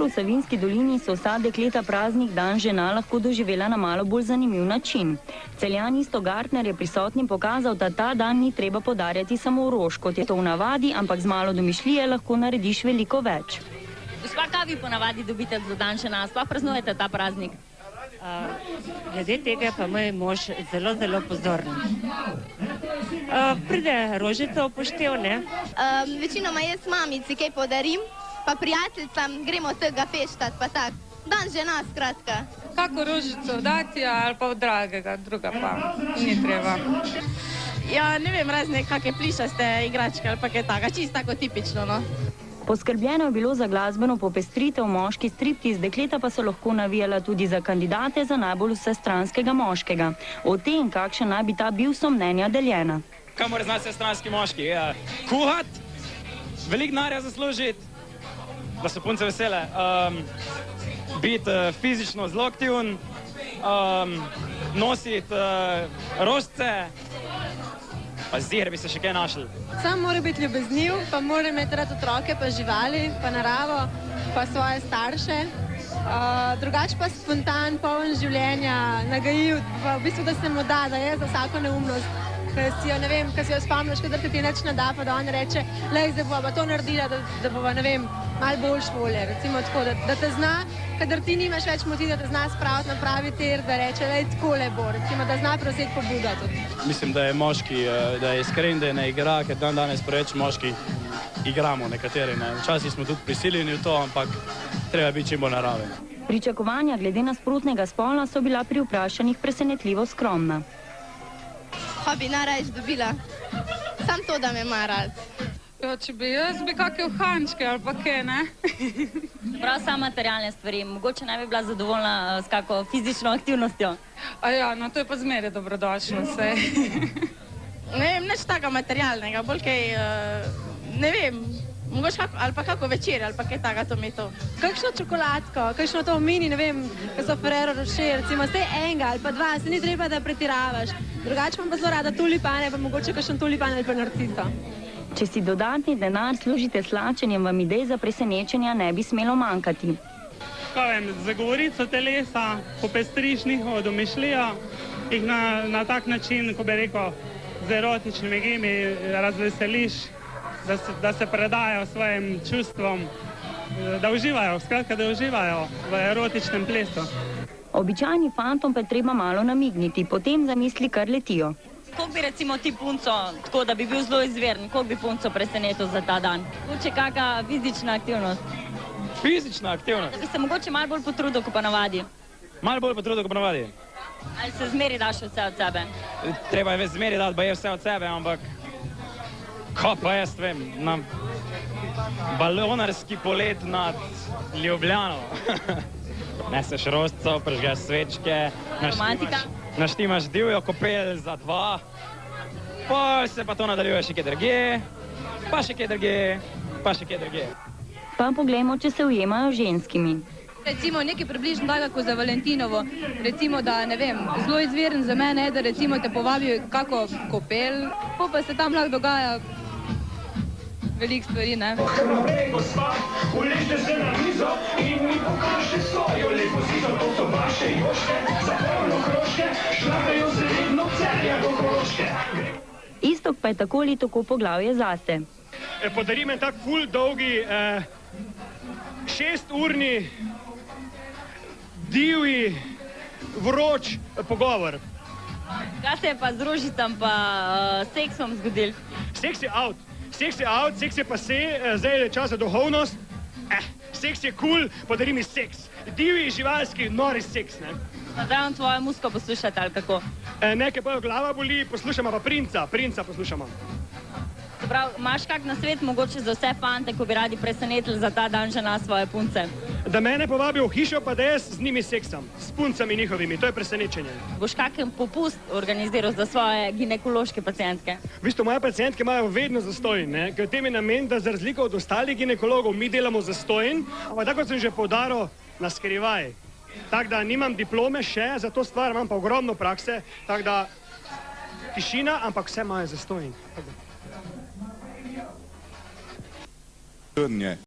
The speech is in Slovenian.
centru v Savinjski dolini so vsa dekleta praznik dan žena lahko doživela na malo bolj zanimiv način. Celjan Isto Gartner je prisotnim pokazal, da ta dan ni treba podarjati samo rož, kot je to v navadi, ampak z malo domišljije lahko narediš veliko več. Gospa, kaj vi ponavadi dobite za dan žena? Sploh praznujete ta praznik? Glede tega pa moj mož zelo, zelo pozoren. Pride rožica v poštev, ne? Večinoma jaz mamici kaj podarim, pa prijateljicam gremo tega feštat, pa tak. Dan žena, skratka. Kako rožico dati ali pa od dragega, druga pa ni treba. Ja, ne vem, razne kakšne plišaste igračke ali pa kaj taka, čisto tako tipično, no. Poskrbljeno je bilo za glasbeno popestritev moški striptiz, dekleta pa so lahko navijala tudi za kandidate za najbolj vsestranskega moškega. O tem, kakšen naj bi ta bil, so mnenja deljena. Kaj mora znati vsestranski moški? Kuhat, veliko denarja zaslužiti, da so punce vesele, biti fizično zelo aktiven, nositi rožce, pa zir bi se še kaj našli. Sam mora biti ljubezniv, pa mora imeti rad otroke, pa živali, pa naravo, pa svoje starše. Drugače pa spontan, poln življenja, nagajiv, v bistvu, da se mu da je za vsako neumnost. Ker si jo, ne vem, ker si jo spomniš, kadar ti neč ne da, pa da on reče, lej, zdaj bova to naredila, da bova, ne vem, malo boljš volje, recimo tako, da te zna, kadar ti nimaš več moti, da te zna spraviti na pravi ter, da reče, lej, takole bo, recimo, da zna prevzeti pobudo tudi. Mislim, da je moški, da je iskren, da je ne igra, ker dan danes preveč moški igramo nekateri, ne. Včasih smo tudi prisiljeni v to, ampak treba biti čim bolj naraven. Pričakovanja glede nasprotnega spola so bila pri vprašanih presenetljivo skromna. Pa bi najrajš dobila. Sam to, da me ima rad. Ja, če bi jaz, bi kakšne uhančke ali pa kaj, ne? Prav samo materialne stvari. Mogoče ne bi bila zadovoljna s kako fizično aktivnostjo. A ja, no to je pa zmeraj dobrodošlo, sej. Ne vem, nič takega materialnega, bolj kaj, ne vem, mogoče ali pa kako večer, ali pa kaj takega, to mi je to. Kakšno čokoladko, kakšno to mini, ne vem, kaj so Ferrero Rocher, recimo, zdaj enega ali pa dva, se ni treba, da pretiravaš. Drugače pa zelo rada tulipane, pa mogoče kakšen tulipan ali pa narciso. Če si dodatni denar služite slačenjem, vam idej za presenečenja ne bi smelo manjkati. Kaj vem, za govorico telesa, popestriš njihovo domišljijo, jih na tak način, ko bi rekel, z erotičnimi gimi razveseliš, da se predajo svojim čustvom, da uživajo, skratka, da uživajo v erotičnem plesu. Običajni fantom pa je treba malo namigniti, potem zamisli kar letijo. Koliko bi recimo ti punco, tako da bi bil zelo izveren, koliko bi punco presenetil za ta dan? Mogoče kakšna fizična aktivnost? Fizična aktivnost? Da bi se mogoče malo bolj potrudil, kot pa navadi. Malo bolj potrudil, kot pa navadi? Ali se zmeri daš vse od sebe? Treba je zmeri dati, ba je vse od sebe, ampak ko pa jaz vem, na balonarski polet nad Ljubljano. Neseš rožco, prižgeš svečke, naštimaš divjo kopel za dva, pa se pa to nadaljuje še kje drugje, pa še kje drugje, pa še kje drugje. Pa poglejmo, če se ujemajo ženskimi. Recimo nekaj približno tako kot za Valentinovo, recimo da, ne vem, zelo izveren za mene je, da recimo te povabijo kako kopel, pa se tam lahko dogaja veliko stvari, ne? Gospa, uležite se na mizo in mi pokažite svojo lepo zido, to so vaše joške, za polno kroške, šlagajo se redno celja do kroške. Istok pa je tako ali tako poglavje zase. Podarim en tak ful dolgi, 6-urni, divji, vroč pogovor. Kaj se je pa z rožicam pa seksom zgodil? Seks je out. Seks je out, seks je pa se, zdaj je čas za duhovnost. Seks je cool, podari mi seks. Divji, živalski, nori seks, ne? Zdaj on tvojo muziko poslušate ali kako? Nekaj pa glava boli, poslušamo pa princa poslušamo. Prav, imaš kak nasvet mogoče za vse fante, ko bi radi presenetili za ta dan žena svoje punce? Da mene povabijo v hišo, pa da jaz z njimi seksam, s puncami njihovimi, to je presenečenje. Boš kakšen popust organiziral za svoje ginekološke pacientke? V bistvu moje pacientke imajo vedno zastojn, ne? Ker tem je namen, da za razliko od ostalih ginekologov mi delamo zastojn, ampak tako sem že poudaril, na skrivaj. Tako da nimam diplome še za to stvar, imam pa ogromno prakse, tako da tišina, ampak vse imajo zastojn.